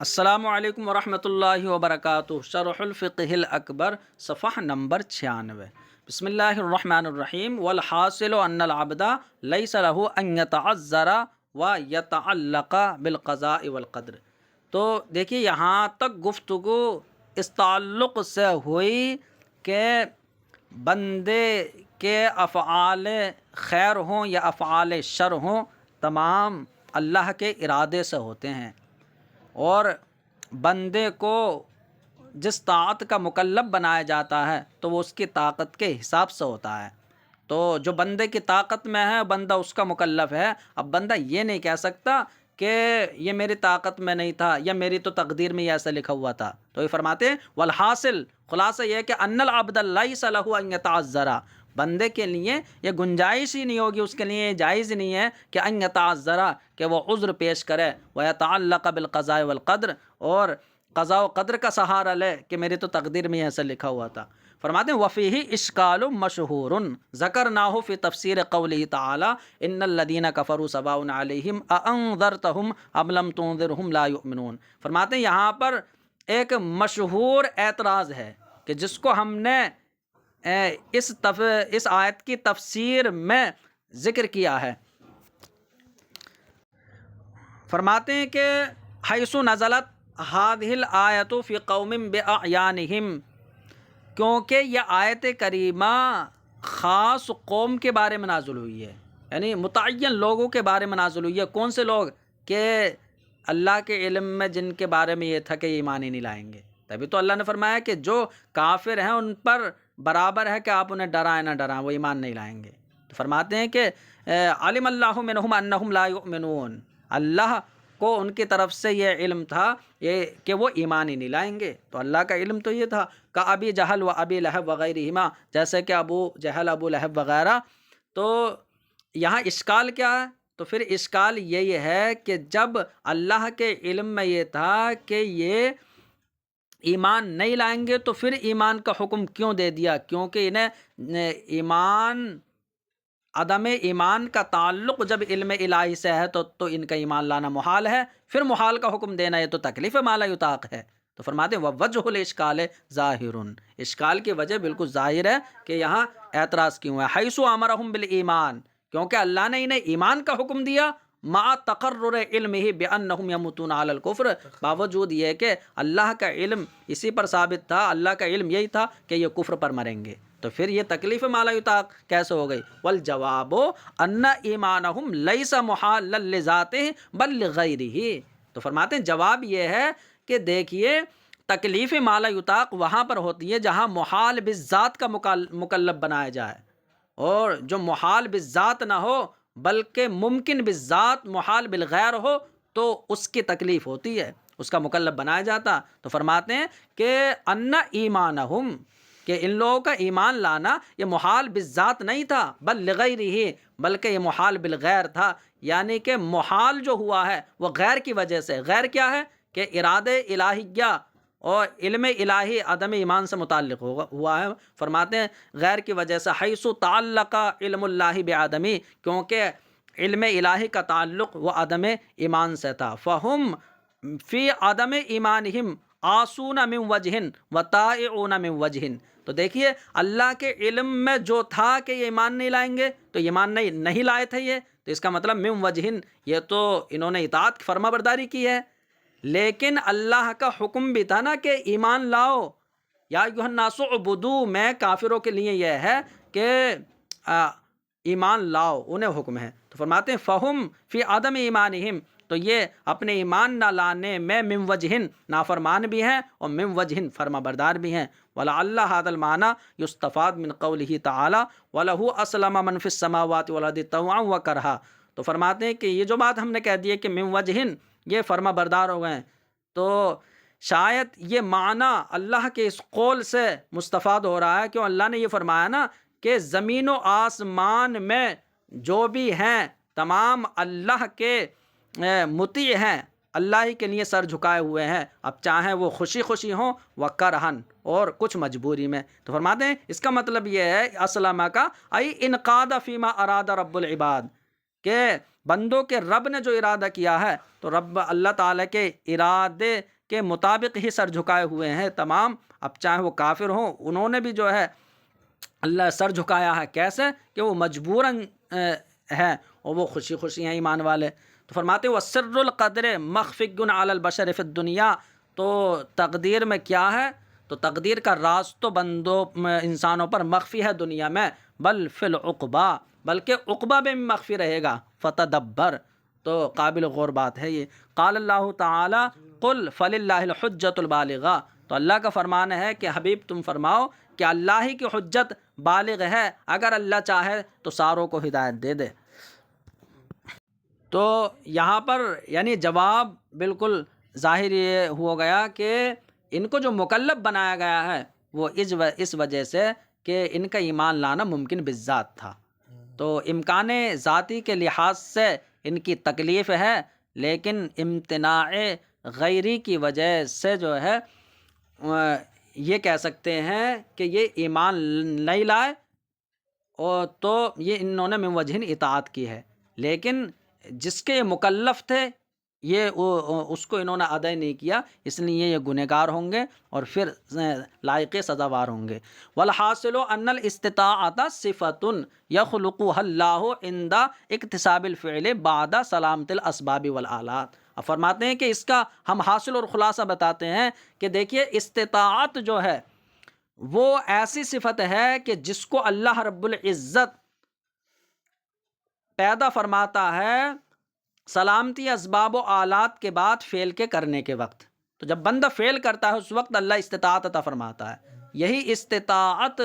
السلام علیکم ورحمۃ اللہ وبرکاتہ۔ شرح الفقہ الاکبر صفحہ نمبر 96۔ بسم اللہ الرحمن الرحیم۔ والحاصل ان العبد لیس له ان یتعذر ویتعلق بالقضاء والقدر۔ تو دیکھیے یہاں تک گفتگو اس تعلق سے ہوئی کہ بندے کے افعال خیر ہوں یا افعال شر ہوں، تمام اللہ کے ارادے سے ہوتے ہیں، اور بندے کو جس طاعت کا مکلف بنایا جاتا ہے تو وہ اس کی طاقت کے حساب سے ہوتا ہے۔ تو جو بندے کی طاقت میں ہے بندہ اس کا مکلف ہے۔ اب بندہ یہ نہیں کہہ سکتا کہ یہ میری طاقت میں نہیں تھا یا میری تو تقدیر میں یہ ایسا لکھا ہوا تھا۔ تو یہ فرماتے ہیں والحاصل، خلاصہ یہ ہے کہ ان العبد لیس له ان یتعذر، بندے کے لیے یہ گنجائش ہی نہیں ہوگی، اس کے لیے جائز نہیں ہے کہ ان یتعذر، کہ وہ عذر پیش کرے، ویتعلق بالقضاء والقدر، اور قضاء و قدر کا سہارا لے کہ میری تو تقدیر میں ایسا لکھا ہوا تھا۔ فرماتے ہیں وفیہ اشکال مشہور ذکرناہ فی تفسیر قولہ تعالی ان الذین کفروا سواء علیہم اانذرتہم ام لم تنذرہم لا یؤمنون۔ فرماتے ہیں یہاں پر ایک مشہور اعتراض ہے کہ جس کو ہم نے اس آیت کی تفسیر میں ذکر کیا ہے۔ فرماتے ہیں کہ حیث نزلت هذه الآیۃ فی قوم بأعیانہم، کیونکہ یہ آیت کریمہ خاص قوم کے بارے میں نازل ہوئی ہے، یعنی متعین لوگوں کے بارے میں نازل ہوئی ہے۔ کون سے لوگ؟ کہ اللہ کے علم میں جن کے بارے میں یہ تھا کہ یہ ایمان ہی نہیں لائیں گے۔ تبھی تو اللہ نے فرمایا کہ جو کافر ہیں ان پر برابر ہے کہ آپ انہیں ڈرائیں نہ ڈرائیں، وہ ایمان نہیں لائیں گے۔ تو فرماتے ہیں کہ علم اللہ منہم انہم لا یؤمنون، اللہ کو ان کی طرف سے یہ علم تھا یہ کہ وہ ایمان ہی نہیں لائیں گے۔ تو اللہ کا علم تو یہ تھا کہ ابی جہل و ابی لہب وغیرہما، جیسے کہ ابو جہل ابو لہب وغیرہ۔ تو یہاں اشکال کیا ہے؟ تو پھر اشکال یہی ہے کہ جب اللہ کے علم میں یہ تھا کہ یہ ایمان نہیں لائیں گے تو پھر ایمان کا حکم کیوں دے دیا؟ کیونکہ انہیں عدم ایمان کا تعلق جب علم الہی سے ہے تو ان کا ایمان لانا محال ہے، پھر محال کا حکم دینا یہ تو تکلیف ما لا یطاق ہے۔ تو فرماتے ہیں ووجہ الاشکال ظاہر، اشکال کی وجہ بالکل ظاہر ہے کہ یہاں اعتراض کیوں ہے۔ حیث امرہم بالایمان، کیونکہ اللہ نے انہیں ایمان کا حکم دیا، مع تقرر علمہ بانہم یموتون علی الکفر، باوجود یہ کہ اللہ کا علم اسی پر ثابت تھا، اللہ کا علم یہی تھا کہ یہ کفر پر مریں گے، تو پھر یہ تکلیف ما لا یطاق کیسے ہو گئی؟ والجواب ان ایمانہم لیس محالا لذاتہ بل لغیرہ۔ تو فرماتے ہیں جواب یہ ہے کہ دیکھیے تکلیف ما لا یطاق وہاں پر ہوتی ہے جہاں محال بالذات کا مکلف بنایا جائے، اور جو محال بالذات نہ ہو بلکہ ممکن بالذات محال بالغیر ہو تو اس کی تکلیف ہوتی ہے، اس کا مکلف بنایا جاتا۔ تو فرماتے ہیں کہ ان ایمانہم، کہ ان لوگوں کا ایمان لانا یہ محال بالذات نہیں تھا، بل لغیرہ، بلکہ یہ محال بالغیر تھا، یعنی کہ محال جو ہوا ہے وہ غیر کی وجہ سے۔ غیر کیا ہے؟ کہ ارادے الہیہ اور علم الہی عدم ایمان سے متعلق ہوا ہے۔ فرماتے ہیں غیر کی وجہ سے، حیث تعلق علم اللہ بعدمی، کیونکہ علم الہی کا تعلق وہ عدم ایمان سے تھا۔ فہم فی عدم ایمانہم عاصون من وجہ وطائعون من وجہ۔ تو دیکھیے اللہ کے علم میں جو تھا کہ یہ ایمان نہیں لائیں گے تو ایمان نہیں لائے تھے یہ، تو اس کا مطلب من وجہ، یہ تو انہوں نے اطاعت فرما برداری کی ہے، لیکن اللہ کا حکم بھی تھا نا کہ ایمان لاؤ، یا ایھا الناس اعبدوا، میں کافروں کے لیے یہ ہے کہ ایمان لاؤ، انہیں حکم ہے۔ تو فرماتے ہیں فہم فی عدم ایمانہم، تو یہ اپنے ایمان نہ لانے میں من وجہ نافرمان بھی ہیں اور من وجہ فرما بردار بھی ہیں۔ وَلَعَلَّ هَذَا الْمَعْنَى يُسْتَفَادُ مِنْ قَوْلِهِ تَعَالَى وَلَهُ أَسْلَمَ مَنْ فِي السَّمَاوَاتِ وَالْأَرْضِ طَوْعًا وَكَرْهًا۔ تو فرماتے ہیں کہ یہ جو بات ہم نے کہہ دی ہے کہ من وجہ یہ فرما بردار ہو گئے ہیں، تو شاید یہ معنی اللہ کے اس قول سے مستفاد ہو رہا ہے، کیوں اللہ نے یہ فرمایا نا کہ زمین و آسمان میں جو بھی ہیں تمام اللہ کے مطیع ہیں، اللہ ہی کے لیے سر جھکائے ہوئے ہیں، اب چاہیں وہ خوشی خوشی ہوں و کرہن، اور کچھ مجبوری میں۔ تو فرماتے ہیں اس کا مطلب یہ ہے اسلم کا ای انقاد فیما اراد رب العباد، کہ بندوں کے رب نے جو ارادہ کیا ہے تو رب اللہ تعالیٰ کے ارادے کے مطابق ہی سر جھکائے ہوئے ہیں تمام. اب چاہے وہ کافر ہوں، انہوں نے بھی جو ہے اللہ سر جھکایا ہے. کیسے کہ وہ مجبوراً ہے اور وہ خوشی خوشی ہیں ایمان والے. تو فرماتے وہ سر القدر مخفی علی البشر فی الدنیا. تو تقدیر میں کیا ہے؟ تو تقدیر کا راز تو بندوں انسانوں پر مخفی ہے دنیا میں، بل فی العقبہ، بلکہ عقبہ میں مخفی رہے گا. فتدبر، تو قابل غور بات ہے یہ. قال اللہ تعالی قل فللہ الحجۃ البالغہ. تو اللہ کا فرمان ہے کہ حبیب تم فرماؤ کہ اللہ ہی کی حجت بالغ ہے، اگر اللہ چاہے تو ساروں کو ہدایت دے دے. تو یہاں پر یعنی جواب بالکل ظاہر یہ ہو گیا کہ ان کو جو مکلف بنایا گیا ہے وہ اس وجہ سے کہ ان کا ایمان لانا ممکن بالذات تھا. تو امکان ذاتی کے لحاظ سے ان کی تکلیف ہے، لیکن امتناع غیری کی وجہ سے جو ہے یہ کہہ سکتے ہیں کہ یہ ایمان نہیں لائے اور تو یہ انہوں نے من وجہ اطاعت کی ہے، لیکن جس کے مکلف تھے یہ اس کو انہوں نے ادا نہیں کیا، اس لیے یہ گنہگار ہوں گے اور پھر لائق سزاوار ہوں گے. والحاصل ان الاستطاعت صفۃ یخلقها اللہ عند اکتساب الفعل بعد سلامت الاسباب والآلات. اب فرماتے ہیں کہ اس کا ہم حاصل اور خلاصہ بتاتے ہیں کہ دیکھیے استطاعت جو ہے وہ ایسی صفت ہے کہ جس کو اللہ رب العزت پیدا فرماتا ہے سلامتی اسباب و آلات کے بعد فعل کے کرنے کے وقت. تو جب بندہ فعل کرتا ہے اس وقت اللہ استطاعت عطا فرماتا ہے. یہی استطاعت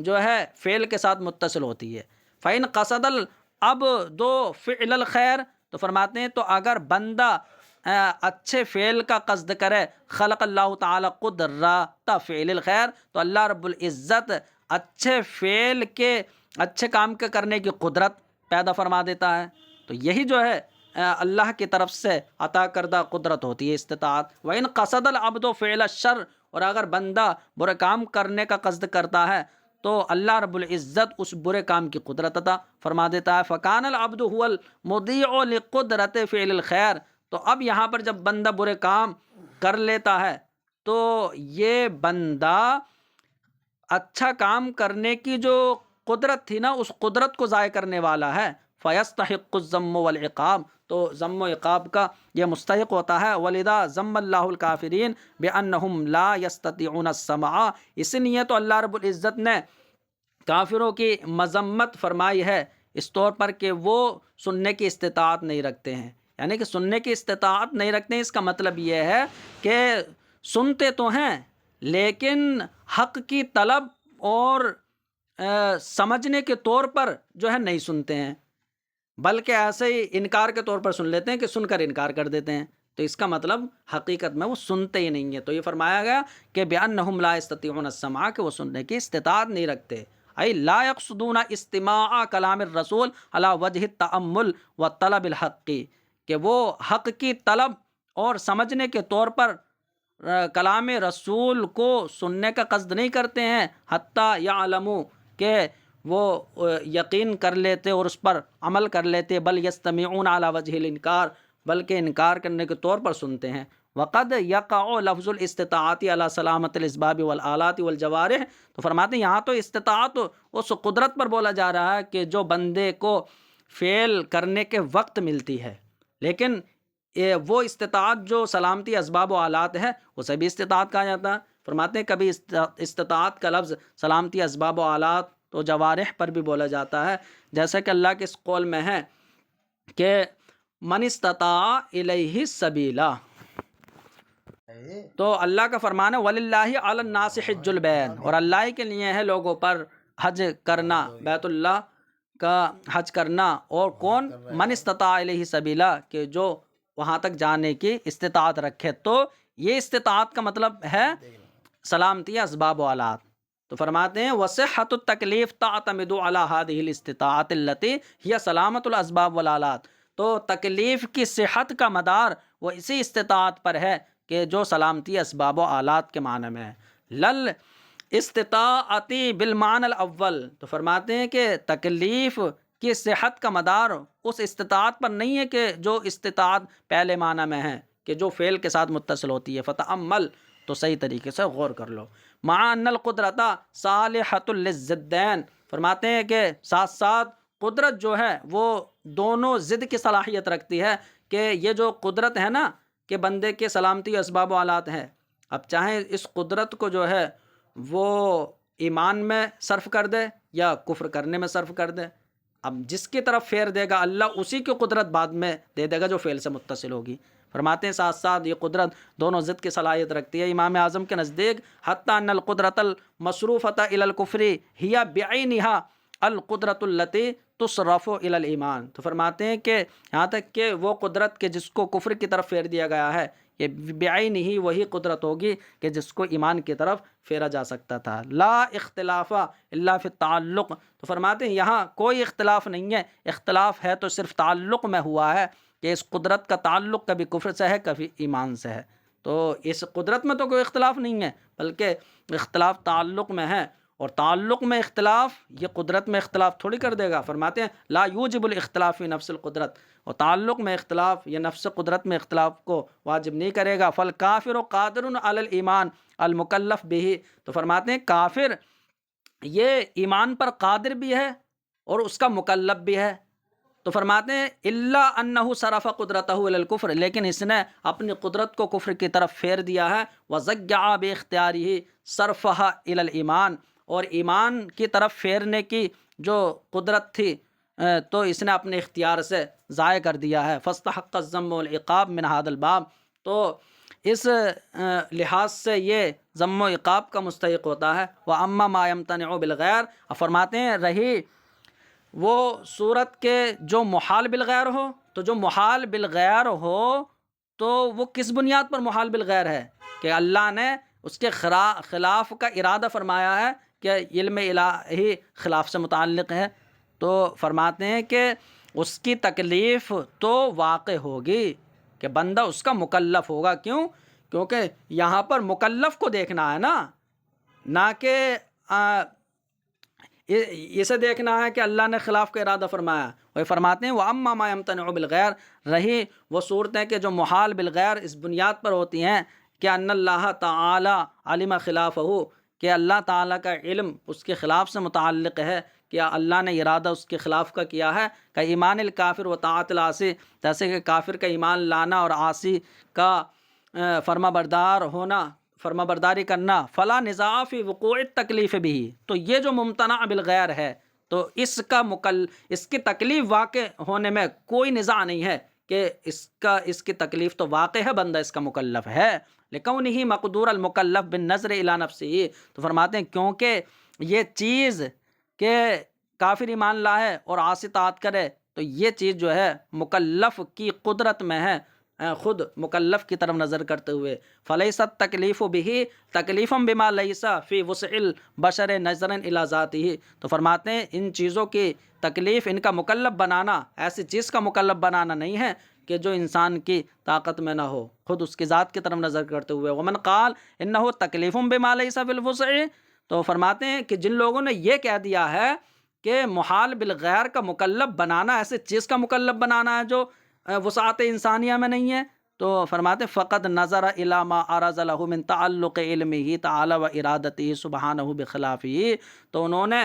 جو ہے فعل کے ساتھ متصل ہوتی ہے. فَإِنْ قَصَدَ الْعَبْدُ فِعْلَ الْخَيْرِ. تو فرماتے ہیں تو اگر بندہ اچھے فعل کا قصد کرے، خلق اللہ تعالی قدرۃ فعل الخیر، تو اللہ رب العزت اچھے فعل کے اچھے کام کے کرنے کی قدرت پیدا فرما دیتا ہے. تو یہی جو ہے اللہ کی طرف سے عطا کردہ قدرت ہوتی ہے استطاعت. وَإِنْ قَصَدَ الْعَبْدُ فِعْلَ الشَّرِّ. اور اگر بندہ برے کام کرنے کا قصد کرتا ہے تو اللہ رب العزت اس برے کام کی قدرت عطا فرما دیتا ہے. فَكَانَ الْعَبْدُ هُوَ الْمُضِيعُ لِقُدْرَةِ فِعْلِ الْخَيْرِ. تو اب یہاں پر جب بندہ برے کام کر لیتا ہے تو یہ بندہ اچھا کام کرنے کی جو قدرت تھی نا اس قدرت کو ضائع کرنے والا ہے. فَيَسْتَحِقُّ الذَّمَّ وَالْعِقَابَ. تو ذم و عقاب کا یہ مستحق ہوتا ہے. وَلِذَا ذَمَّ اللَّهُ الْكَافِرِينَ بِأَنَّهُمْ لَا يَسْتَطِيعُونَ السَّمْعَ. اس لیے تو اللہ رب العزت نے کافروں کی مذمت فرمائی ہے اس طور پر کہ وہ سننے کی استطاعت نہیں رکھتے ہیں. یعنی کہ سننے کی استطاعت نہیں رکھتے ہیں، اس کا مطلب یہ ہے کہ سنتے تو ہیں لیکن حق کی طلب اور سمجھنے کے طور پر جو ہے نہیں سنتے ہیں، بلکہ ایسے ہی انکار کے طور پر سن لیتے ہیں کہ سن کر انکار کر دیتے ہیں. تو اس کا مطلب حقیقت میں وہ سنتے ہی نہیں ہیں. تو یہ فرمایا گیا کہ بِأَنَّهُمْ لَا يَسْتَطِيعُونَ السَّمْعَ، کہ وہ سننے کی استطاعت نہیں رکھتے. ای لا يقصدون استماع کلام الرسول علی وجہ التأمل وطلب الحق، کہ وہ حق کی طلب اور سمجھنے کے طور پر کلام رسول کو سننے کا قصد نہیں کرتے ہیں، حتیٰ یعلموا، کہ وہ یقین کر لیتے اور اس پر عمل کر لیتے. بل یستمعون علی وجہ الانکار، بلکہ انکار کرنے کے طور پر سنتے ہیں. وقد یقع لفظ الاستطاعت علی سلامت الاسباب والآلات والجوارح. تو فرماتے ہیں یہاں تو استطاعت اس قدرت پر بولا جا رہا ہے کہ جو بندے کو فعل کرنے کے وقت ملتی ہے، لیکن وہ استطاعت جو سلامتی اسباب و آلات ہے اسے بھی استطاعت کہا جاتا ہے. فرماتے ہیں کبھی استطاعت کا لفظ سلامتی اسباب و آلات تو جوارح پر بھی بولا جاتا ہے، جیسا کہ اللہ کے اس قول میں ہے کہ من استطاع الیہ سبیلا. تو اللہ کا فرمان ہے وَلِلَّهِ عَلَى النَّاسِ حِجُّ الْبَيْتِ، اور اللہ کے لیے ہے لوگوں پر حج کرنا، بیت اللہ کا حج کرنا. اور کون؟ من استطاع الیہ سبیلا، کہ جو وہاں تک جانے کی استطاعت رکھے. تو یہ استطاعت کا مطلب ہے سلامتی اسباب و آلات. تو فرماتے ہیں وصحۃ التکلیف تعتمد علی هذه الاستطاعت التي هي سلامت الاسباب والآلات. تو تکلیف کی صحت کا مدار وہ اسی استطاعت پر ہے کہ جو سلامتی اسباب و آلات کے معنی میں ہے. لل استطاعتی بالمعنی الاول. تو فرماتے ہیں کہ تکلیف کہ صحت کا مدار اس استطاعت پر نہیں ہے کہ جو استطاعت پہلے معنی میں ہے کہ جو فعل کے ساتھ متصل ہوتی ہے. فتعمل، تو صحیح طریقے سے غور کر لو. مع ان القدرت صالحۃ للضدین، فرماتے ہیں کہ ساتھ ساتھ قدرت جو ہے وہ دونوں ضد کی صلاحیت رکھتی ہے. کہ یہ جو قدرت ہے نا کہ بندے کے سلامتی اسباب و آلات ہے، اب چاہے اس قدرت کو جو ہے وہ ایمان میں صرف کر دے یا کفر کرنے میں صرف کر دے، اب جس کی طرف پھیر دے گا اللہ اسی کی قدرت بعد میں دے دے گا جو فعل سے متصل ہوگی. فرماتے ہیں ساتھ ساتھ یہ قدرت دونوں ضد کی صلاحیت رکھتی ہے. امام اعظم کے نزدیک حتیٰ ان القدرت المصروفۃ الی الکفر ہی بعینھا القدرت التی تصرف الی الایمان، تو فرماتے ہیں کہ یہاں تک کہ وہ قدرت کے جس کو کفر کی طرف پھیر دیا گیا ہے، یہ بعین ہی وہی قدرت ہوگی کہ جس کو ایمان کی طرف پھیرا جا سکتا تھا. لا اختلاف الا فی التعلق، تو فرماتے ہیں یہاں کوئی اختلاف نہیں ہے، اختلاف ہے تو صرف تعلق میں ہوا ہے کہ اس قدرت کا تعلق کبھی کفر سے ہے کبھی ایمان سے ہے. تو اس قدرت میں تو کوئی اختلاف نہیں ہے، بلکہ اختلاف تعلق میں ہے، اور تعلق میں اختلاف یہ قدرت میں اختلاف تھوڑی کر دے گا. فرماتے ہیں لا یوجب الاختلاف فی نفس القدرت، اور تعلق میں اختلاف یہ نفس قدرت میں اختلاف کو واجب نہیں کرے گا. فالکافر قادر علی الایمان المکلف به، تو فرماتے ہیں کافر یہ ایمان پر قادر بھی ہے اور اس کا مکلف بھی ہے. تو فرماتے ہیں الا انہ صرف قدرتہ الی الکفر، لیکن اس نے اپنی قدرت کو کفر کی طرف پھیر دیا ہے. وزیع باختیارہ صرفہا الی الایمان، اور ایمان کی طرف پھیرنے کی جو قدرت تھی تو اس نے اپنے اختیار سے ضائع کر دیا ہے. فاستحق الذم والعقاب من هذا الباب، تو اس لحاظ سے یہ ذم و عقاب کا مستحق ہوتا ہے. واما ما یمتنع بالغیر، فرماتے ہیں رہی وہ صورت کے جو محال بالغیر ہو، تو جو محال بالغیر ہو تو وہ کس بنیاد پر محال بالغیر ہے؟ کہ اللہ نے اس کے خلاف کا ارادہ فرمایا ہے کہ علم الہی خلاف سے متعلق ہے. تو فرماتے ہیں کہ اس کی تکلیف تو واقع ہوگی کہ بندہ اس کا مکلف ہوگا. کیوں؟ کیونکہ یہاں پر مکلف کو دیکھنا ہے نا، نہ کہ اسے دیکھنا ہے کہ اللہ نے خلاف کا ارادہ فرمایا. وہ فرماتے ہیں وَأَمَّا مَا يَمْتَنِعُ بِالْغَيْرِ، رہی وہ صورتیں کہ جو محال بالغیر اس بنیاد پر ہوتی ہیں کہ ان اللہ تعالی علم خلافہ، کہ اللہ تعالیٰ کا علم اس کے خلاف سے متعلق ہے، کہ اللہ نے ارادہ اس کے خلاف کا کیا ہے. کہ ایمان الکافر و طاعت العاصی، جیسے کہ کافر کا ایمان لانا اور عاصی کا فرما بردار ہونا، فرما برداری کرنا. فلا نزاع فی وقوع التکلیف بھی، تو یہ جو ممتنع بالغیر ہے تو اس کی تکلیف واقع ہونے میں کوئی نزاع نہیں ہے کہ اس کی تکلیف تو واقع ہے، بندہ اس کا مکلف ہے. لکونہ مقدور المکلف بالنظر الی نفسہ، تو فرماتے ہیں کیونکہ یہ چیز کہ کافر ایمان لائے اور عاصی طاعت کرے، تو یہ چیز جو ہے مکلف کی قدرت میں ہے، خود مکلف کی طرف نظر کرتے ہوئے. فلیست تکلیف بھی تکلیفا بما لیس فی وسع البشر نظرا الی ذاتہ، تو فرماتے ہیں ان چیزوں کی تکلیف، ان کا مکلف بنانا ایسی چیز کا مکلف بنانا نہیں ہے کہ جو انسان کی طاقت میں نہ ہو، خود اس کی ذات کی طرف نظر کرتے ہوئے. ومن قال انہ تکلیف بما لیس فی الوسع، تو فرماتے ہیں کہ جن لوگوں نے یہ کہہ دیا ہے کہ محال بالغیر کا مکلف بنانا ایسے چیز کا مکلف بنانا ہے جو وسعت انسانیہ میں نہیں ہے، تو فرماتے فقد نظر الی ما عرض له من تعلق علمہ تعالی و ارادتہ سبحانہ بخلافہ، تو انہوں نے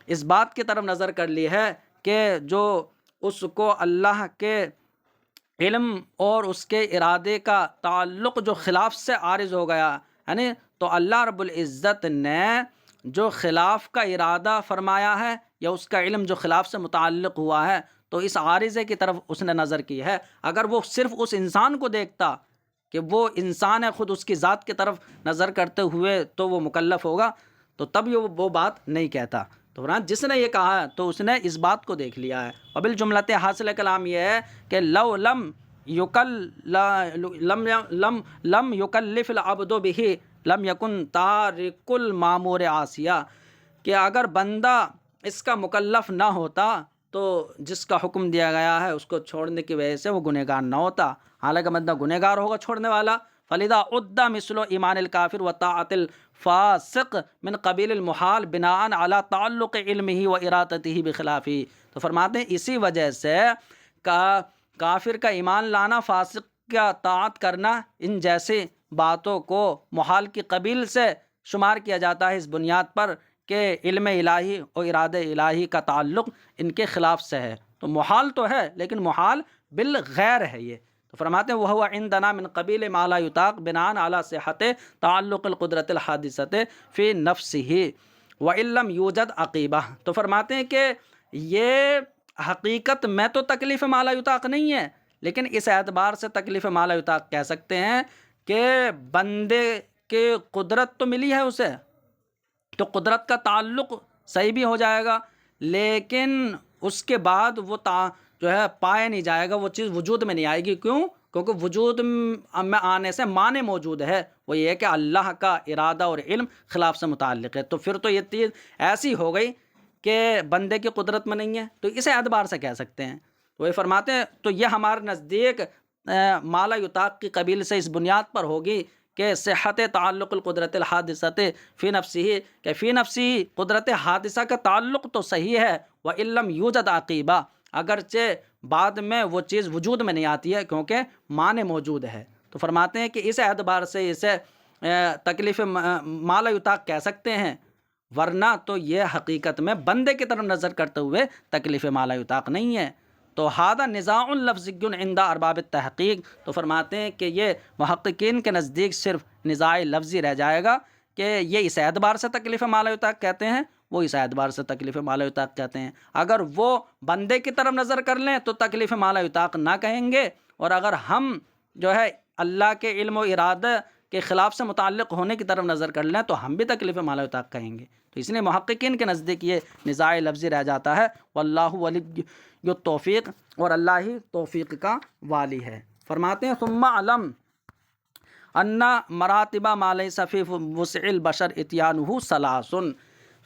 اس بات کی طرف نظر کر لی ہے کہ جو اس کو اللہ کے علم اور اس کے ارادے کا تعلق جو خلاف سے عارض ہو گیا، یعنی تو اللہ رب العزت نے جو خلاف کا ارادہ فرمایا ہے یا اس کا علم جو خلاف سے متعلق ہوا ہے، تو اس عارضے کی طرف اس نے نظر کی ہے. اگر وہ صرف اس انسان کو دیکھتا کہ وہ انسان ہے، خود اس کی ذات کی طرف نظر کرتے ہوئے تو وہ مکلف ہوگا، تو تب یہ وہ بات نہیں کہتا. تو جس نے یہ کہا ہے تو اس نے اس بات کو دیکھ لیا ہے. وبالجملۃ حاصل کلام یہ ہے کہ لو لم یکلف العبد به لم یکن تارک المامور عاصیہ، کہ اگر بندہ اس کا مکلف نہ ہوتا تو جس کا حکم دیا گیا ہے اس کو چھوڑنے کی وجہ سے وہ گنہگار نہ ہوتا، حالانکہ بندہ گنہگار ہوگا چھوڑنے والا. فلذا عد مثل ایمان الکافر و طاعت الفاسق من قبیل المحال بناء علی تعلق علمہ و ارادتہ بخلافہ، تو فرماتے ہیں اسی وجہ سے کافر کا ایمان لانا، فاسق کا طاعت کرنا، ان جیسی باتوں کو محال کی قبیل سے شمار کیا جاتا ہے، اس بنیاد پر کہ علم الہی اور ارادہ الہی کا تعلق ان کے خلاف سے ہے۔ تو محال تو ہے لیکن محال بالغیر ہے یہ۔ تو فرماتے ہیں وَهُوَ عِندَنَا مِنْ قَبِيلِ مَا لَا يُطَاقُ بِنَاءً عَلَى صِحَّةِ تَعَلُّقِ الْقُدْرَةِ الْحَادِثَةِ فِي نَفْسِهِ وَإِن لَّمْ يُوجَدْ عَقِيبَةٌ۔ تو فرماتے ہیں کہ یہ حقیقت میں تو تکلیف ما لا یطاق نہیں ہے، لیکن اس اعتبار سے تکلیف ما لا یطاق کہہ سکتے ہیں کہ بندے کے قدرت تو ملی ہے اسے، تو قدرت کا تعلق صحیح بھی ہو جائے گا، لیکن اس کے بعد وہ جو ہے پایا نہیں جائے گا، وہ چیز وجود میں نہیں آئے گی۔ کیوں؟ کیونکہ وجود میں آنے سے معنی موجود ہے، وہ یہ ہے کہ اللہ کا ارادہ اور علم خلاف سے متعلق ہے، تو پھر تو یہ چیز ایسی ہو گئی کہ بندے کی قدرت میں نہیں ہے، تو اسے اعتبار سے کہہ سکتے ہیں۔ تو یہ فرماتے ہیں تو یہ ہمارے نزدیک ما لا یطاق کی قبیل سے اس بنیاد پر ہوگی کہ صحت تعلق القدرت الحادثۃ فی نفسہ، کہ فی نفسی قدرت حادثہ کا تعلق تو صحیح ہے، وَإِن لَّمْ يُوجَدْ عَقِیبَہ، اگرچہ بعد میں وہ چیز وجود میں نہیں آتی ہے کیونکہ معنی موجود ہے۔ تو فرماتے ہیں کہ اس اعتبار سے اسے تکلیف ما لا یطاق کہہ سکتے ہیں، ورنہ تو یہ حقیقت میں بندے کی طرف نظر کرتے ہوئے تکلیف ما لا یطاق نہیں ہے۔ تو ھذا نزاع لفظی عند ارباب التحقیق، تو فرماتے ہیں کہ یہ محققین کے نزدیک صرف نزاع لفظی رہ جائے گا کہ یہ اس اعتبار سے تکلیف ما لا یطاق کہتے ہیں، وہ اس اعتبار سے تکلیف ما لا یطاق کہتے ہیں۔ اگر وہ بندے کی طرف نظر کر لیں تو تکلیف ما لا یطاق نہ کہیں گے، اور اگر ہم جو ہے اللہ کے علم و ارادہ کے خلاف سے متعلق ہونے کی طرف نظر کر لیں تو ہم بھی تکلیف ما لا یطاق کہیں گے۔ تو اس لیے محققین کے نزدیک یہ نزاع لفظی رہ جاتا ہے، واللہ ولی التوفیق، اور اللہ ہی توفیق کا والی ہے۔ فرماتے ہیں ثم علم ان مراتب ما لیس فی وسع البشر اتیانہ ثلاث،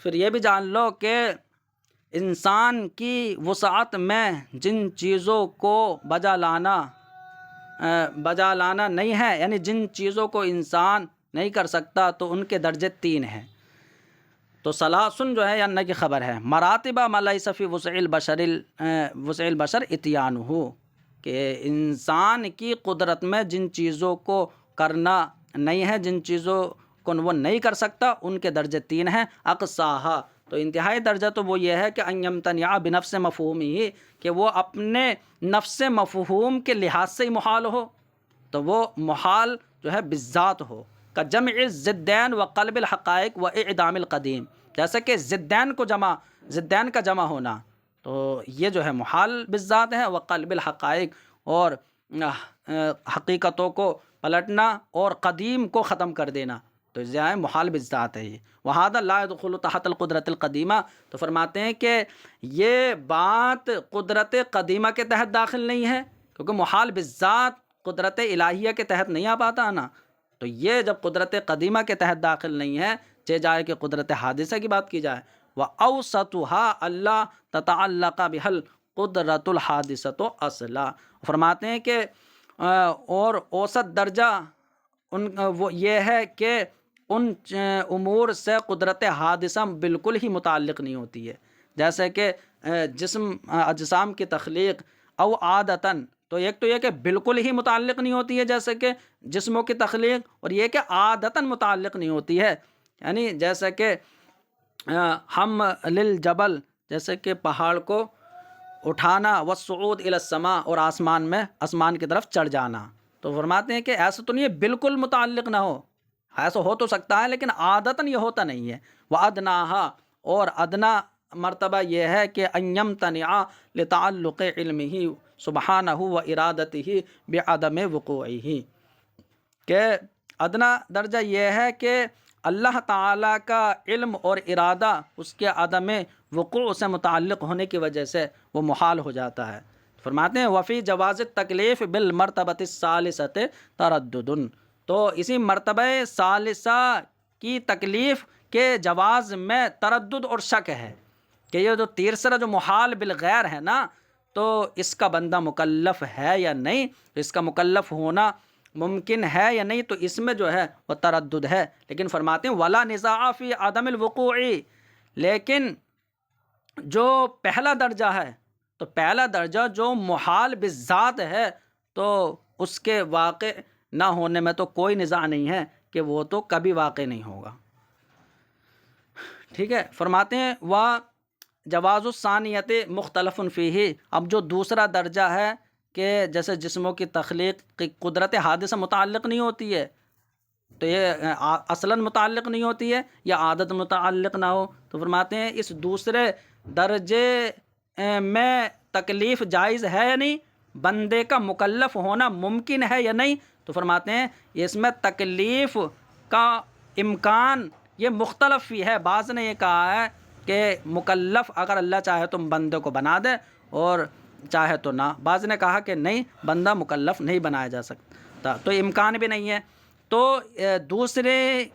پھر یہ بھی جان لو کہ انسان کی وسعت میں جن چیزوں کو بجا لانا نہیں ہے، یعنی جن چیزوں کو انسان نہیں کر سکتا تو ان کے درجے 3 ہیں۔ تو ثلاثن جو ہے یا کی خبر ہے، مراتبہ ما لیس فی وسع البشر اتیانہ، کہ انسان کی قدرت میں جن چیزوں کو کرنا نہیں ہے، جن چیزوں کو وہ نہیں کر سکتا، ان کے درجے 3 ہیں۔ اقصاہا، تو انتہائی درجہ تو وہ یہ ہے کہ ان یمتنع بنفس مفہومہ، کہ وہ اپنے نفس مفہوم کے لحاظ سے ہی محال ہو، تو وہ محال جو ہے بالذات ہو، کا جمع الضدین و قلب الحقائق و اعدام القدیم، جیسے کہ ضدین کا جمع ہونا، تو یہ جو ہے محال بالذات ہے، و قلب الحقائق، اور حقیقتوں کو پلٹنا اور قدیم کو ختم کر دینا، تو یہ محال بالذات ہے یہ۔ وَهَذَا لَا يَدْخُلُ تَحْتَ الْقُدْرَةِ الْقَدِیمَةِ، تو فرماتے ہیں کہ یہ بات قدرت قدیمہ کے تحت داخل نہیں ہے، کیونکہ محال بالذات قدرت الہیہ کے تحت نہیں آ پاتا نا، تو یہ جب قدرت قدیمہ کے تحت داخل نہیں ہے، چاہے جائے کہ قدرت حادثہ کی بات کی جائے، وَأَوْسَطُهَا أَلَّا تَتَعَلَّقَ بِهَا الْقُدْرَةُ الْحَادِثَةُ أَصْلًا، فرماتے ہیں کہ اور اوسط درجہ وہ یہ ہے کہ ان امور سے قدرت حادثہ بالکل ہی متعلق نہیں ہوتی ہے، جیسے کہ اجسام کی تخلیق، او عادتاً، تو ایک تو یہ کہ بالکل ہی متعلق نہیں ہوتی ہے جیسے کہ جسموں کی تخلیق، اور یہ کہ عادتاً متعلق نہیں ہوتی ہے، یعنی جیسے کہ ہم للجبل، جیسے کہ پہاڑ کو اٹھانا، والصعود الی السماء، اور آسمان کی طرف چڑھ جانا، تو فرماتے ہیں کہ ایسا تو نہیں ہے بالکل متعلق نہ ہو، ایسا ہو تو سکتا ہے لیکن عادتاً یہ ہوتا نہیں ہے۔ وَأَدْنَاهَا، اور ادنا مرتبہ یہ ہے کہ ان یمتنع لتعلق علمہ سبحانہ و ارادتہ بعدم وقوعہ، کہ ادنا درجہ یہ ہے کہ اللہ تعالیٰ کا علم اور ارادہ اس کے عدم وقوع سے متعلق ہونے کی وجہ سے وہ محال ہو جاتا ہے۔ فرماتے ہیں وفی جواز التکلیف بالمرتبۃ الثالثۃ تردد، تو اسی مرتبہ ثالثہ کی تکلیف کے جواز میں تردد اور شک ہے، کہ یہ جو تیسرا جو محال بالغیر ہے نا، تو اس کا بندہ مکلف ہے یا نہیں، اس کا مکلف ہونا ممکن ہے یا نہیں، تو اس میں جو ہے وہ تردد ہے۔ لیکن فرماتے ہیں ولا نزاع فی عدم الوقوع، لیکن جو پہلا درجہ ہے تو پہلا درجہ جو محال بالذات ہے تو اس کے واقع نہ ہونے میں تو کوئی نزاع نہیں ہے کہ وہ تو کبھی واقع نہیں ہوگا. ٹھیک ہے. فرماتے ہیں وا جواز الثانیت مختلف فیہ. اب جو دوسرا درجہ ہے کہ جیسے جسموں کی تخلیق کی قدرت حادثہ متعلق نہیں ہوتی ہے تو یہ اصلاً متعلق نہیں ہوتی ہے یا عادت متعلق نہ ہو، تو فرماتے ہیں اس دوسرے درجے میں تکلیف جائز ہے یا نہیں، بندے کا مکلف ہونا ممکن ہے یا نہیں. تو فرماتے ہیں اس میں تکلیف کا امکان یہ مختلف ہی ہے. بعض نے یہ کہا ہے کہ مکلف اگر اللہ چاہے تو بندے کو بنا دے اور چاہے تو نہ. بعض نے کہا کہ نہیں، بندہ مکلف نہیں بنایا جا سکتا، تو امکان بھی نہیں ہے. تو دوسرے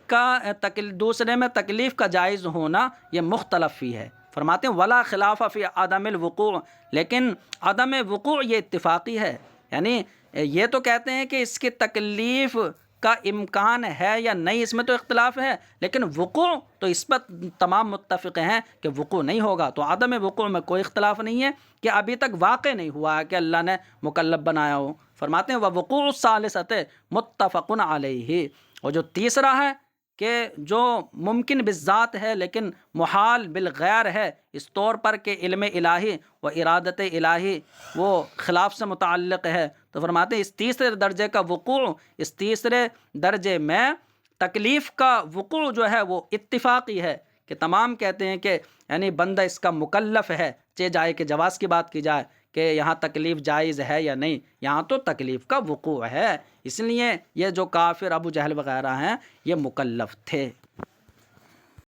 میں تکلیف کا جائز ہونا یہ مختلف ہی ہے. فرماتے ہیں ولا خلاف فی عدم الوقوع، لیکن عدم وقوع یہ اتفاقی ہے. یعنی یہ تو کہتے ہیں کہ اس کی تکلیف کا امکان ہے یا نہیں، اس میں تو اختلاف ہے، لیکن وقوع تو اس پر تمام متفق ہیں کہ وقوع نہیں ہوگا. تو عدم وقوع میں کوئی اختلاف نہیں ہے کہ ابھی تک واقع نہیں ہوا ہے کہ اللہ نے مکلف بنایا ہو. فرماتے ہیں ووقوع الثالثۃ متفق علیہ. اور جو تیسرا ہے کہ جو ممکن بالذات ہے لیکن محال بالغیر ہے، اس طور پر کہ علم الہی و ارادت الہی وہ خلاف سے متعلق ہے. تو فرماتے ہیں اس تیسرے درجے کا وقوع، اس تیسرے درجے میں تکلیف کا وقوع جو ہے وہ اتفاقی ہے کہ تمام کہتے ہیں کہ یعنی بندہ اس کا مکلف ہے. چہ جائے کہ جواز کی بات کی جائے کہ یہاں تکلیف جائز ہے یا نہیں، یہاں تو تکلیف کا وقوع ہے. اس لیے یہ جو کافر ابو جہل وغیرہ ہیں یہ مکلف تھے.